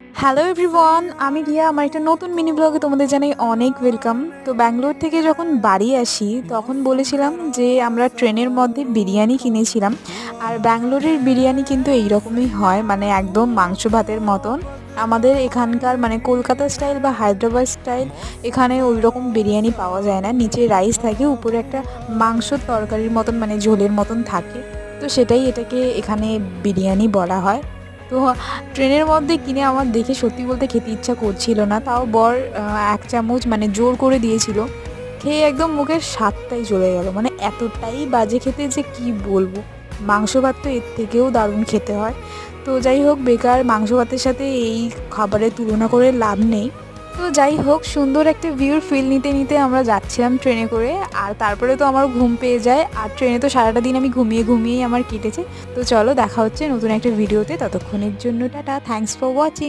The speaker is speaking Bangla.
হ্যালো এভরিওয়ান, আমি রিয়া। আমার একটা নতুন মিনি ব্লগে তোমাদের জানাই অনেক ওয়েলকাম। তো ব্যাঙ্গালোর থেকে যখন বাড়ি আসি তখন বলেছিলাম যে আমরা ট্রেনের মধ্যে বিরিয়ানি কিনেছিলাম। আর ব্যাঙ্গালোরের বিরিয়ানি কিন্তু এইরকমই হয়, মানে একদম মাংস ভাতের মতন। আমাদের এখানকার মানে কলকাতা স্টাইল বা হায়দ্রাবাদ স্টাইল এখানে ওই রকম বিরিয়ানি পাওয়া যায় না। নিচে রাইস থাকে, উপরে একটা মাংসর তরকারির মতন মানে ঝোলের মতন থাকে। তো সেটাই এটাকে এখানে বিরিয়ানি বলা হয়। তো ট্রেনের মধ্যে কিনে আমার দেখে সত্যি বলতে খেতে ইচ্ছা করছিল না, তাও বর ১ চামচ মানে জোর করে দিয়েছিল। খেয়ে একদম মুখের স্বাদটাই চলে গেল, মানে এতটাই বাজে খেতে যে কি বলবো। মাংস ভাত তো এর থেকেও দারুণ খেতে হয়। তো যাই হোক, বেকার মাংস ভাতের সাথে এই খাবারের তুলনা করে লাভ নেই। তো যাই হোক, সুন্দর একটা ভিউর ফিল নিতে নিতে আমরা যাচ্ছিলাম ট্রেনে করে। আর তারপরে তো আমার ঘুম পেয়ে যায়, আর ট্রেনে তো সারাটা দিন আমি ঘুমিয়ে ঘুমিয়েই আমার কেটেছে। তো চলো দেখা হচ্ছে নতুন একটা ভিডিওতে, ততক্ষণের জন্য টাটা, থ্যাঙ্কস ফর ওয়াচিং।